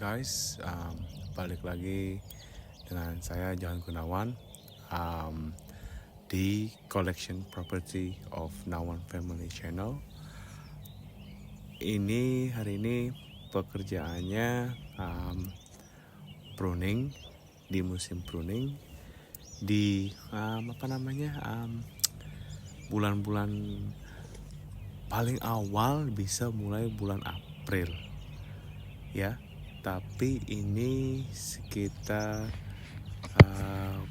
guys, balik lagi dengan saya Johan Gunawan di Collection Property of Nawan Family Channel. Hari ini pekerjaannya pruning, di musim pruning di bulan-bulan paling awal bisa mulai bulan April ya, tapi ini sekitar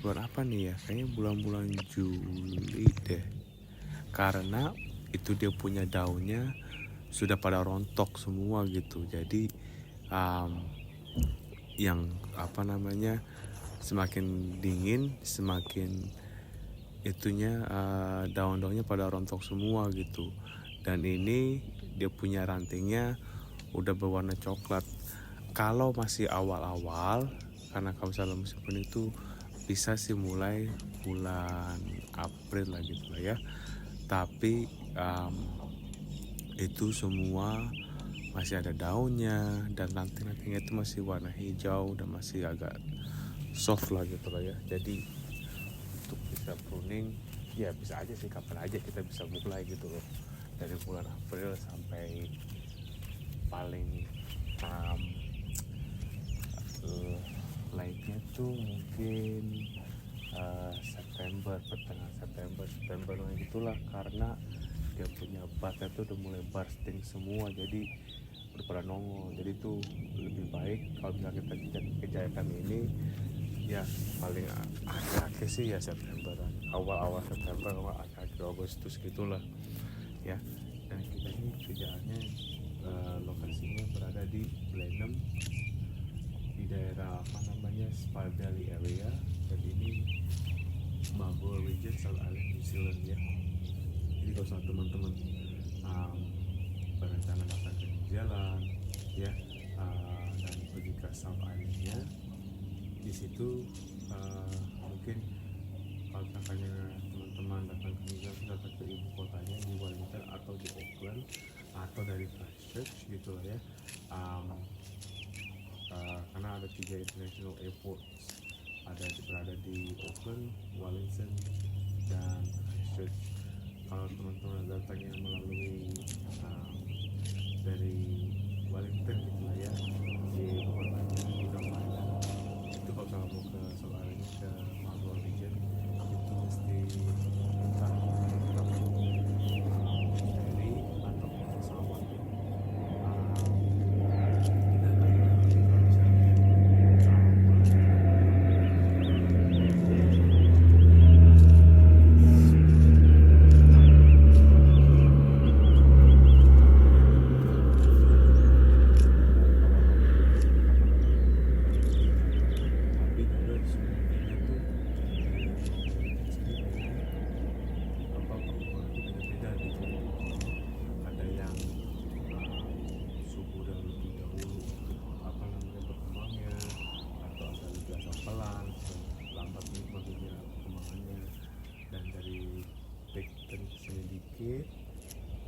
bulan apa nih ya, kayaknya bulan-bulan Juli deh, karena itu dia punya daunnya sudah pada rontok semua gitu. Jadi semakin dingin semakin itunya daun-daunnya pada rontok semua gitu. Dan ini dia punya rantingnya udah berwarna coklat. Kalau masih awal-awal, karena kalau misalnya musim pruning itu bisa sih mulai bulan April lah gitu lah ya. Tapi itu semua masih ada daunnya dan ranting-rantingnya itu masih warna hijau dan masih agak soft lah gitu lah ya. Jadi untuk bisa pruning ya bisa aja sih, kapan aja kita bisa mulai gitu loh, dari bulan April sampai paling lainnya tuh mungkin pertengahan September gitulah, karena dia punya batnya tuh udah mulai bursting semua, jadi udah pada nongol. Jadi tuh lebih baik kalau misalnya kita kejayakan ini ya paling akhir-akhir sih ya Septemberan, awal September atau akhir Agustus gitulah ya. Dan kita ini kerjaannya lokasinya berada di Blenheim, di daerah Spa Valley area, dan ini Marlborough Region, South Island, New Zealand ya. Jadi kalau sama teman-teman berencana datang ke New Zealand ya, dan pergi ke South Islandnya, di situ mungkin kalau misalnya teman-teman datang ke New Zealand, datang ke ibu kotanya di Wellington atau di Auckland atau dari Christchurch gitu lah ya, karena ada 3 international airports berada di Auckland, Wellington, dan Christchurch. Kalau teman-teman datangnya melalui dari Wellington gitu lah ya, di kotanya di Auckland, itu kalau misalnya mau ke Solari ke Marlborough Region itu mesti entah ferry atau pesawat ya.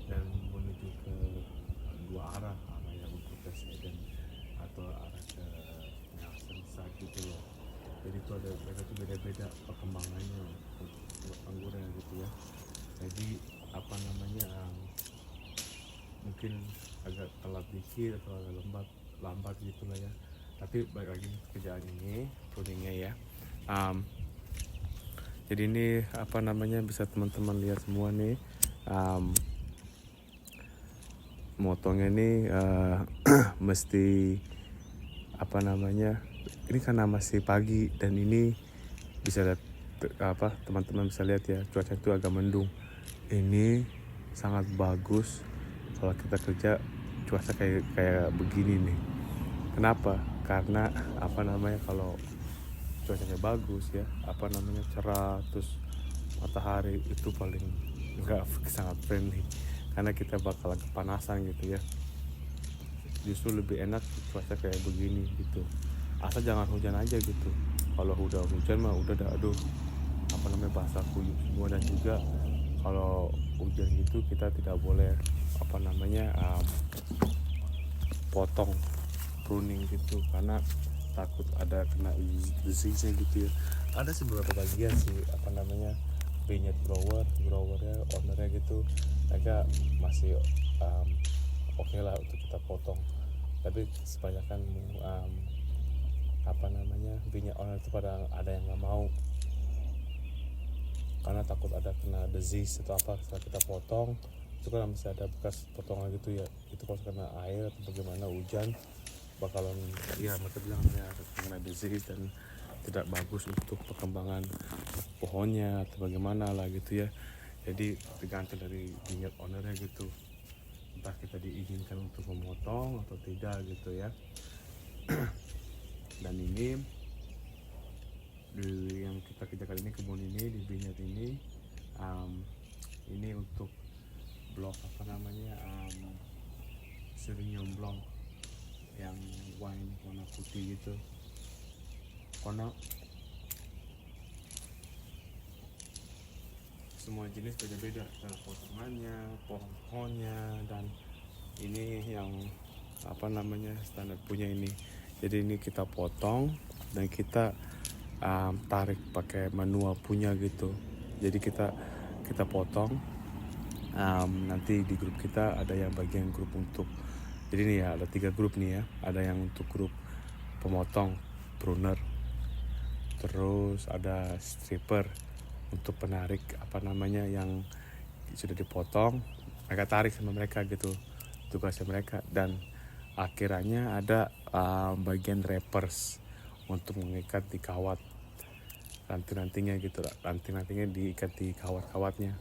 Dan menuju ke dua arah yang untuk ke Sweden atau arah ke Nelson gitu loh. Jadi itu ada mereka tuh beda-beda perkembangannya untuk anggurnya gitu ya. Jadi mungkin agak telat dikit atau agak lambat gitu lah ya. Tapi balik lagi kerjaan ini pruningnya ya. Jadi ini bisa teman-teman lihat semua nih. Motongnya ini mesti ini karena masih pagi dan ini bisa lihat teman-teman bisa lihat ya, cuaca itu agak mendung. Ini sangat bagus kalau kita kerja cuaca kayak begini nih. Kenapa? Karena kalau cuacanya bagus ya, cerah, terus matahari itu paling sangat friendly, karena kita bakalan kepanasan gitu ya. Justru lebih enak cuaca kayak begini gitu, asal jangan hujan aja gitu. Kalau udah hujan mah udah basah kuyup semua. Dan juga kalau hujan gitu kita tidak boleh potong pruning gitu, karena takut ada kena disease gitu ya. Ada sih beberapa bagian sih apa namanya vignette growernya ownernya gitu, mereka masih oke lah untuk kita potong, tapi kebanyakan apa namanya vignette owner itu pada ada yang nggak mau karena takut ada kena disease atau apa setelah kita potong. Itu kan masih ada bekas potongan gitu ya, itu kalau kena air atau bagaimana hujan bakalan ya mereka bilang ya kena disease dan tidak bagus untuk perkembangan pohonnya atau bagaimana lah gitu ya. Jadi tergantung dari vignette ownernya gitu, entah kita diizinkan untuk memotong atau tidak gitu ya. Dan ini yang kita kerjakan ini, kebun ini di vignette ini untuk blok apa namanya Sauvignon Blanc yang wine warna putih gitu, karena semua jenis beda-beda cara potongannya, pohon-pohonnya, dan ini yang apa namanya standar punya ini. Jadi ini kita potong dan kita tarik pakai manual punya gitu. Jadi kita potong, nanti di grup kita ada yang bagian grup untuk, jadi nih ya ada 3 grup nih ya, ada yang untuk grup pemotong pruner, terus ada stripper untuk penarik apa namanya yang sudah dipotong, mereka tarik sama mereka gitu tugasnya mereka, dan akhirnya ada bagian wrappers untuk mengikat di kawat ranting-rantingnya gitu, ranting-rantingnya diikat di kawat-kawatnya.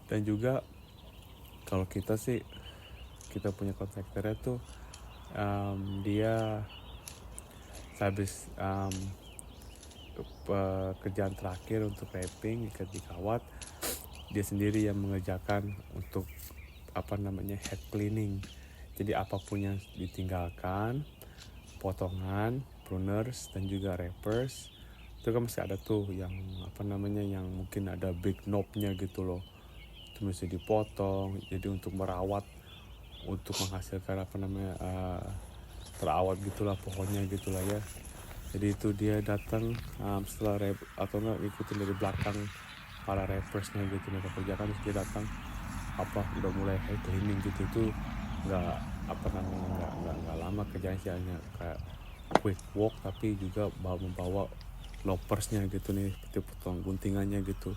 Dan juga kalau kita punya kontraktornya tuh dia habis pekerjaan terakhir untuk wrapping ikat di kawat, dia sendiri yang mengerjakan untuk apa namanya head cleaning. Jadi apapun yang ditinggalkan, potongan, pruners dan juga wrappers, itu kan masih ada tuh yang apa namanya yang mungkin ada big knobnya gitu loh, itu mesti dipotong. Jadi untuk merawat, untuk menghasilkan apa namanya terawat gitulah pohonnya gitulah ya. Jadi itu dia datang setelah atau enggak ikutin dari belakang para rappersnya gitu, mereka kerjakan, terus dia datang apa udah mulai head cleaning gitu. Itu nggak apa namanya nggak lama kerjanya sih, hanya kayak quick walk, tapi juga membawa loppersnya gitu nih, seperti potong guntingannya gitu.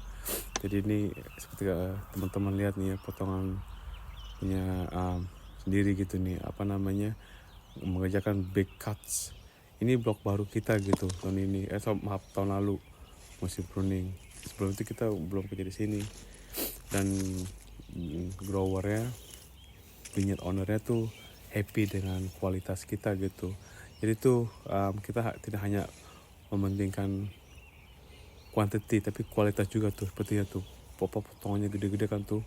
Jadi ini seperti teman-teman lihat nih ya, potongan punya sendiri gitu nih, apa namanya mengerjakan big cuts. Ini blok baru kita gitu tahun ini, tahun lalu musim pruning. Sebelum itu kita belum kerja di sini. Dan growernya, vignette ownernya tuh happy dengan kualitas kita gitu. Jadi tuh kita tidak hanya mementingkan quantity tapi kualitas juga tuh, seperti itu potongannya gede-gede kan tuh,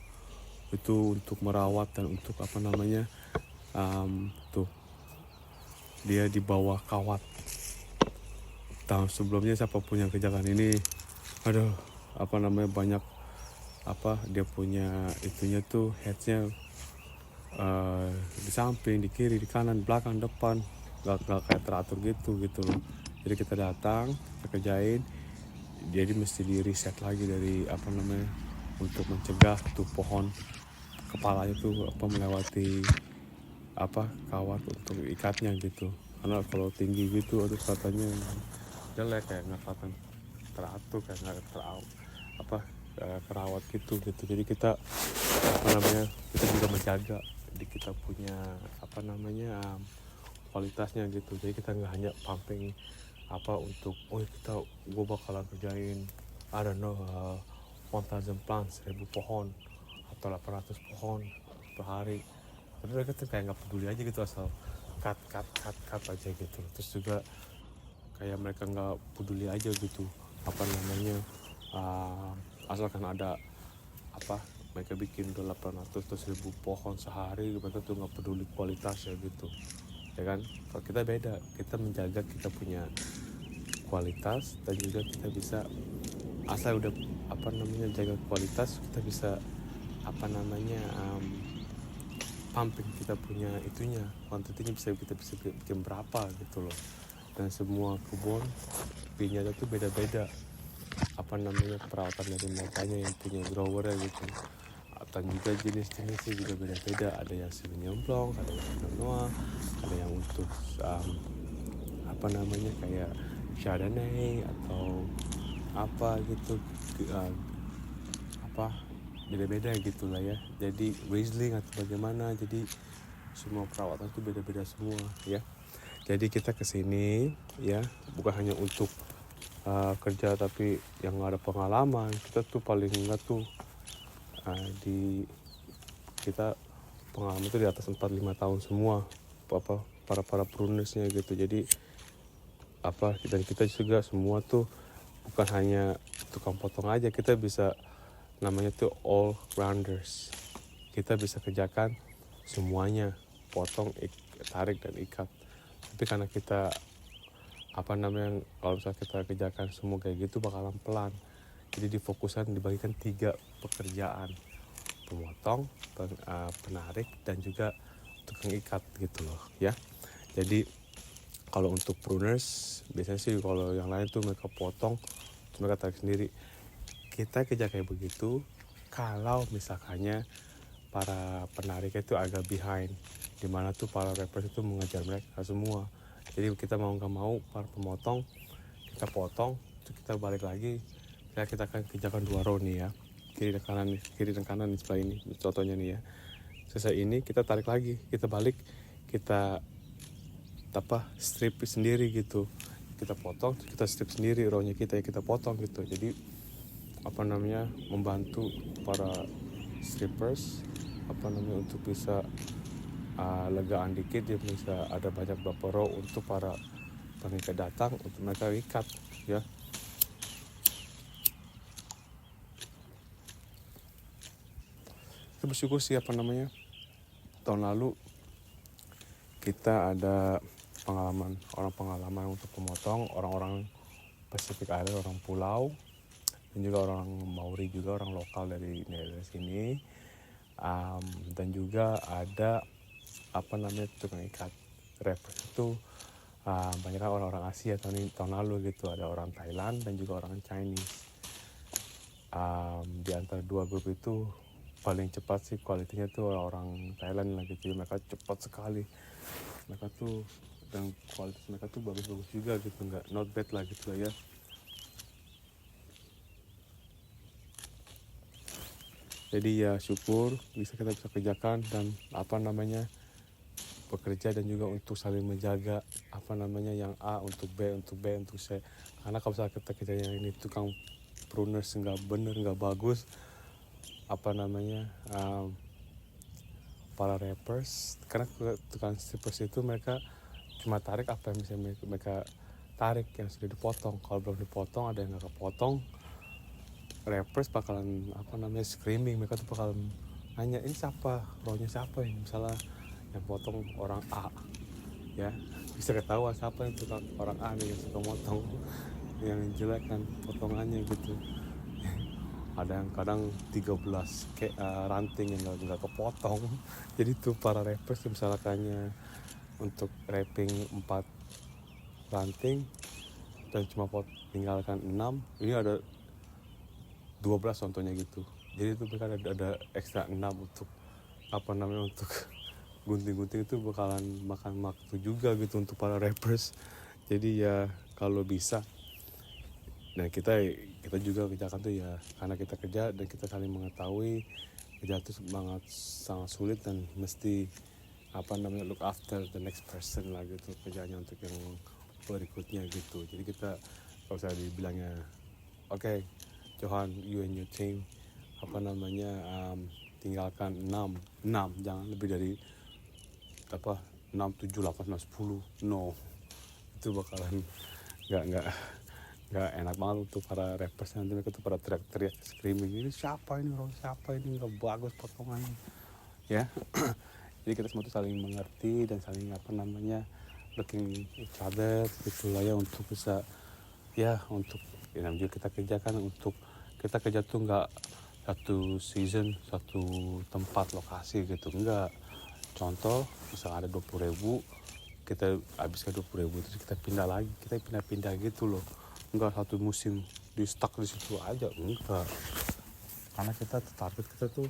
itu untuk merawat dan untuk apa namanya tuh dia di bawah kawat. Tahun sebelumnya siapapun yang kerjakan ini, aduh apa namanya banyak apa dia punya itunya tuh headsnya di samping, di kiri, di kanan, belakang, depan, gak kayak teratur gitu loh. Jadi kita datang, kita kerjain, jadi mesti di reset lagi dari apa namanya untuk mencegah tuh pohon kepalanya tuh apa melewati apa kawat untuk ikatnya gitu. Karena kalau tinggi gitu aduh katanya jelek, kayak nggak kelihatan teratur, kayak nggak kerawat gitu. Jadi kita apa namanya kita juga menjaga di kita punya apa namanya kualitasnya gitu. Jadi kita nggak hanya pumping apa untuk gue bakalan kerjain I don't know 1000 plants, 1000 pohon atau 800 pohon per hari, tapi mereka tuh kayak nggak peduli aja gitu, asal cut aja gitu. Terus juga kayak mereka nggak peduli aja gitu apa namanya asalkan ada apa mereka bikin 800 atau 1000 pohon sehari, mereka tuh nggak peduli kualitasnya gitu ya kan. Kalau kita beda, kita menjaga kita punya kualitas, dan juga kita bisa asal udah apa namanya jaga kualitas, kita bisa pumping kita punya itunya, kuantitinya kita bisa bikin berapa gitu loh. Dan semua kebun pinya itu beda-beda perawatan dari mereka yang punya grower gitu. Dan juga jenis-jenisnya juga beda-beda, ada yang nyemplung, ada yang manual, ada yang untuk kayak chardonnay atau apa gitu, beda-beda gitulah ya. Jadi Riesling atau bagaimana, jadi semua perawatan itu beda-beda semua ya. Jadi kita kesini ya bukan hanya untuk kerja, tapi yang ada pengalaman. Kita tuh paling enggak tuh di kita pengalaman itu di atas 4-5 tahun semua para prunersnya gitu. Jadi dan kita juga semua tuh bukan hanya tukang potong aja, kita bisa namanya tuh all rounders. Kita bisa kerjakan semuanya, potong, tarik dan ikat. Tapi karena kita kalau misalnya kita kerjakan semua kayak gitu bakalan pelan. Jadi difokuskan, dibagikan 3 pekerjaan: pemotong, penarik, dan juga tukang ikat gitu loh ya. Jadi kalau untuk pruners biasanya sih kalau yang lain tuh mereka potong, mereka tarik sendiri. Kita kerja kayak begitu kalau misalkannya para penarik itu agak behind, dimana tuh para rappers itu mengejar mereka semua. Jadi kita mau nggak mau para pemotong kita potong, terus kita balik lagi. Kita akan kerjakan 2 row nih ya, kiri dan kanan di sebelah ini contohnya nih ya. Selesai ini kita tarik lagi, kita balik, kita strip sendiri gitu. Kita potong, kita strip sendiri rownya kita potong gitu. Jadi membantu para strippers untuk bisa legaan dikit, dia bisa ada banyak beberapa row untuk para pengikat datang untuk mereka ikat ya. Kita bersyukur sih tahun lalu kita ada pengalaman untuk pemotong orang-orang Pacific Island, orang pulau, dan juga orang Maori juga, orang lokal dari sini. Dan juga ada tukang ikat rappers itu banyak orang-orang Asia tahun lalu gitu. Ada orang Thailand dan juga orang Chinese. Di antara 2 grup itu paling cepat sih kualitinya tuh orang Thailand lah gitu. Mereka cepat sekali, mereka tuh, dan kualitas mereka tuh bagus-bagus juga gitu, nggak not bad lah gitu ya. Jadi ya syukur kita bisa kerjakan dan bekerja, dan juga untuk saling menjaga yang A untuk B, untuk B untuk C. Karena kalau misalnya kita kerjanya ini tukang pruners nggak bener, nggak bagus, para rappers, karena tukang strippers itu mereka cuma tarik apa yang bisa mereka tarik yang sudah dipotong. Kalau belum dipotong, ada yang nggak kepotong, rappers bakalan screaming. Mereka tuh bakalan nanya, ini siapa, rownya siapa ini, misalnya yang potong orang A ya, bisa ketahuan siapa yang tukang orang A nih yang suka motong yang jelek kan potongannya gitu. Ada yang kadang 13 ranting yang nggak kepotong. Jadi tuh para rappers misalkannya untuk rapping 4 ranting dan cuma tinggalkan 6, ini ada 12 contohnya gitu. Jadi itu mereka ada ekstra 6 untuk untuk gunting-gunting. Itu bakalan makan waktu juga gitu untuk para rappers. Jadi ya kalau bisa, dan kita juga kerjakan tuh ya karena kita kerja dan kita saling mengetahui kerja itu sangat sulit dan mesti look after the next person lah gitu, kerjanya untuk yang berikutnya gitu. Jadi kita kalau saya dibilangnya okay, Johan, you and your team tinggalkan 6, jangan lebih dari 6, 7, 8, 9, 10. No, itu bakalan nggak enak banget untuk para rappers. Nanti mereka tuh pada teriak-teriak screaming, ini siapa ini, nggak bagus potongannya ya. Jadi kita semua tuh saling mengerti dan saling looking each other gitulah ya, untuk bisa ya, untuk yang juga kita kerjakan. Untuk kita kerja tuh nggak satu season satu tempat lokasi gitu, enggak. Contoh misalnya ada 20.000, kita habiskan 20.000 terus kita pindah lagi, kita pindah-pindah gitu loh, enggak satu musim di stuck di situ aja, enggak. Karena kita target kita tuh,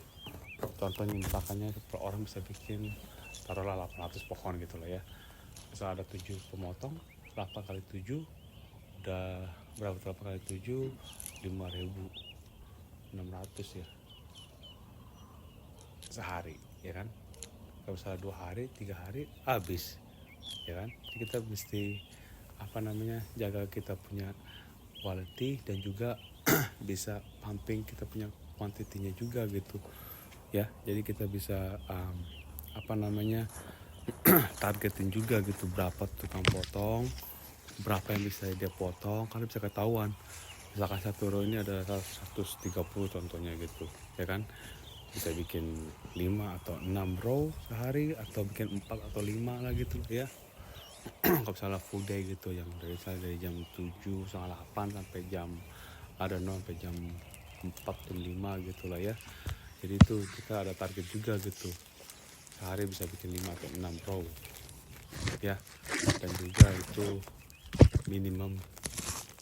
contohnya misalkannya per orang bisa bikin taruhlah 800 pohon gitu lah ya. Misal ada 7 pemotong, 8 kali 7 udah berapa, 8 kali 7 5.600 ya sehari, ya kan. Kalau misalnya 2 hari 3 hari habis, ya kan. Jadi kita mesti jaga kita punya quality dan juga bisa pumping kita punya quantity-nya juga gitu ya. Jadi kita bisa targetin juga gitu, berapa tukang potong, berapa yang bisa dia potong, karena bisa ketahuan. Misalkan satu row ini ada 130 contohnya gitu, ya kan. Bisa bikin 5 atau 6 row sehari, atau bikin 4 atau 5 lah gitu ya. Kalau misalnya full day gitu, yang dari jam 7 setengah 8 sampai jam sampai jam 4 jam 5 gitu lah ya. Jadi itu kita ada target juga gitu, sehari bisa bikin 5 atau 6 row ya. Dan juga itu minimum,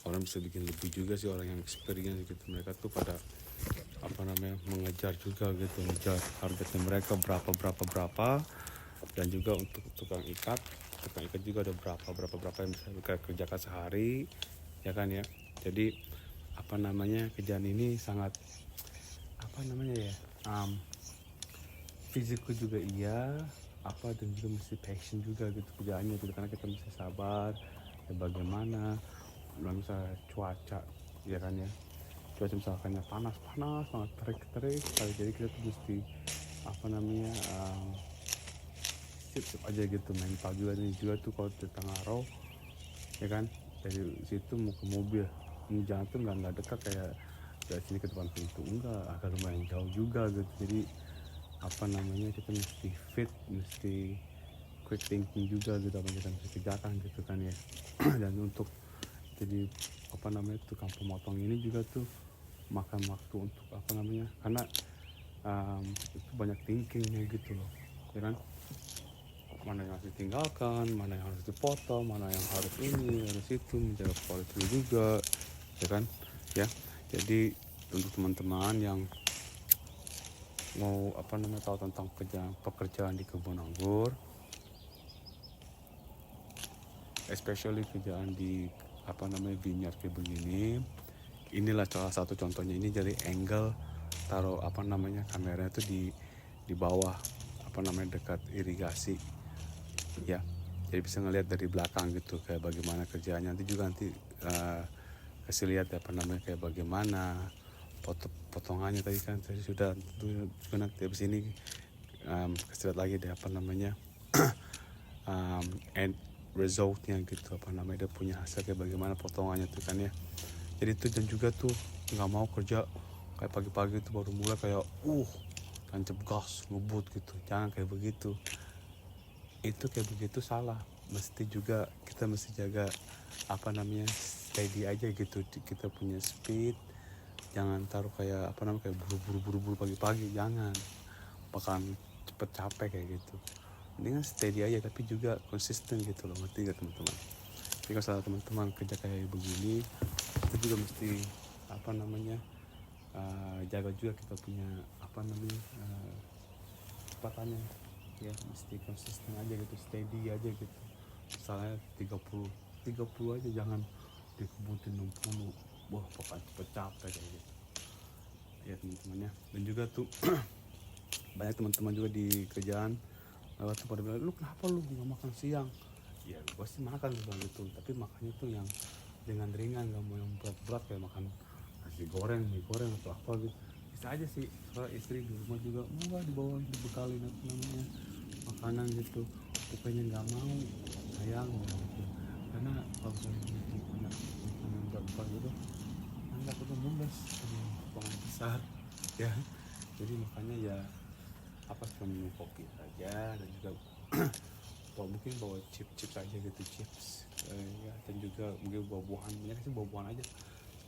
orang bisa bikin lebih juga sih, orang yang experience gitu. Mereka tuh pada mengejar juga gitu, ngejar targetnya mereka berapa. Dan juga untuk tukang ikat juga ada berapa yang bisa mereka kerjakan sehari, ya kan ya. Jadi kerjaan ini sangat fisikku juga iya, dan juga mesti passion juga gitu kerjaannya gitu, karena kita mesti sabar ya. Bagaimana misalnya cuaca, ya kan ya, cuaca misalkannya panas banget, terik jadi kita tuh mesti sip aja gitu. Mental juga nih juga tuh, kalau di tengah row ya kan, dari situ mau ke mobil, jalan tuh nggak dekat kayak dari sini ke depan pintu, enggak, agak lumayan jauh juga gitu. Jadi kita mesti fit, mesti quick thinking juga gitu, apa kita mesti kerjakan gitu kan ya. Dan untuk jadi tukang pemotong ini juga tuh makan waktu untuk karena itu banyak thinkingnya gitu loh, ya kan. Mana yang harus ditinggalkan, mana yang harus dipotong, mana yang harus ini, harus itu, menjaga kualitas juga, ya kan ya. Jadi untuk teman-teman yang mau tahu tentang pekerjaan di kebun anggur, especially kerjaan di vineyard kayak begini, inilah salah satu contohnya. Ini dari angle taruh kameranya tuh di bawah dekat irigasi ya. Jadi bisa ngelihat dari belakang gitu kayak bagaimana kerjaannya. Nanti juga kasih lihat kayak bagaimana potongannya tadi kan saya sudah nanti habis ini kasih lihat lagi deh end resultnya gitu, dia punya hasil kayak bagaimana potongannya tuh kan ya. Jadi itu, dan juga tuh nggak mau kerja kayak pagi-pagi tuh baru mulai kayak tancap gas ngebut gitu, jangan kayak begitu. Itu kayak begitu salah. Kita mesti jaga steady aja gitu. Kita punya speed, jangan taruh kayak kayak buru-buru pagi-pagi, jangan, bakalan cepet capek kayak gitu. Mendingan steady aja tapi juga konsisten gitu loh, ngerti gak teman-teman. Jadi kalau teman-teman kerja kayak begini, kita juga mesti jaga juga kita punya kecepatannya ya. Mesti konsisten aja gitu, steady aja gitu. Misalnya 30 aja, jangan dikebutin 60. Wah, pokoknya cepet capek kayak gitu ya teman-temannya. Dan juga tuh banyak teman-teman juga di kerjaan tuh pada bilang, lu kenapa lu nggak makan siang? Ya gue sih makan gitu, tapi makannya tuh yang ringan, nggak mau yang berat-berat kayak makan nasi goreng, mie goreng atau apa gitu. Bisa aja sih, soalnya istri di rumah juga mau dibawa dibekalin makanan gitu, pokoknya nggak mau, sayang gitu. Karena kalau misalnya punya makanan berat gitu, nggak perlu mules, potongan besar ya. Jadi makanya ya cuma minum kopi saja, dan juga mungkin bawa chips aja gitu, chips ya. Dan juga mungkin buah-buahan, ya sih buah-buahan aja,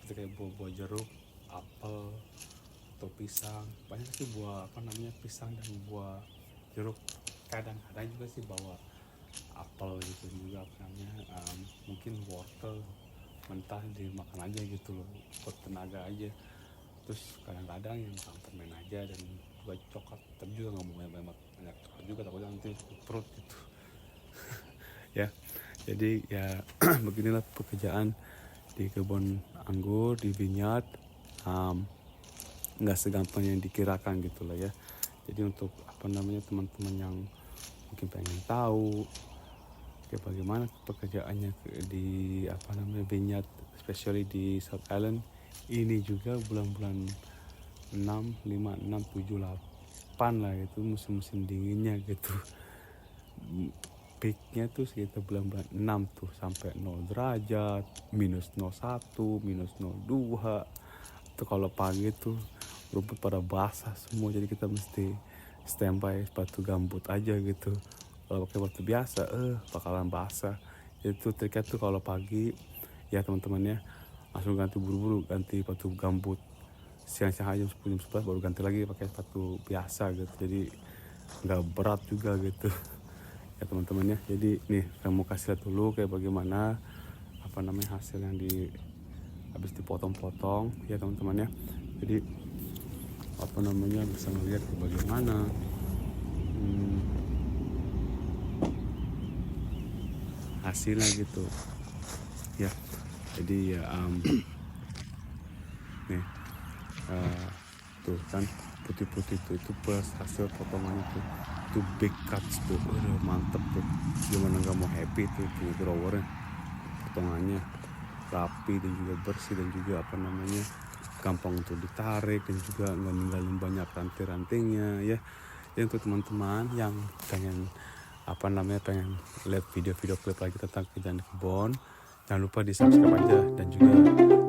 seperti kayak buah jeruk, apel, atau pisang. Banyak sih buah pisang dan buah jeruk. Kadang-kadang juga sih bawa apel gitu juga mungkin wortel mentah dimakan aja gitu loh, buat tenaga aja. Terus kadang-kadang yang makan permen aja dan juga coklat, tapi juga nggak mau banyak coklat juga, takutnya nanti perut gitu. Ya, jadi ya beginilah pekerjaan di kebun anggur, di vineyard. Nggak segampang yang dikirakan gitu lah ya. Jadi untuk teman-teman yang mungkin pengen tahu kayak bagaimana pekerjaannya di vineyard, especially di South Island ini, juga bulan-bulan 6, 5, 6, 7, 8 lah, itu musim-musim dinginnya gitu. Peaknya tuh sekitar bulan-bulan 6 tuh sampai 0 derajat, minus 01, minus 02. Tuh kalau pagi tuh rumput pada basah semua, jadi kita mesti standby sepatu gambut aja gitu. Kalau pakai sepatu biasa bakalan basah. Itu triknya tuh kalau pagi ya teman-teman ya, langsung buru-buru ganti sepatu gambut. Siang-siang aja 10 jam 11 baru ganti lagi pakai sepatu biasa gitu, jadi nggak berat juga gitu ya teman-teman ya. Jadi nih saya mau kasih lihat dulu kayak bagaimana hasil yang habis dipotong-potong ya teman-teman ya. Jadi bisa melihat bagaimana hasilnya gitu ya. Jadi ya nih tuh kan putih-putih tuh, itu plus hasil potongannya tuh big cuts tuh, mantep tuh. Gimana nggak mau happy tuh growernya, potongannya rapi dan juga bersih dan juga gampang untuk ditarik dan juga nggak ninggalin banyak ranting-rantingnya ya. Jadi untuk teman-teman yang pengen pengen lihat video-video klip lagi tentang kerjaan di kebun, jangan lupa di subscribe aja dan juga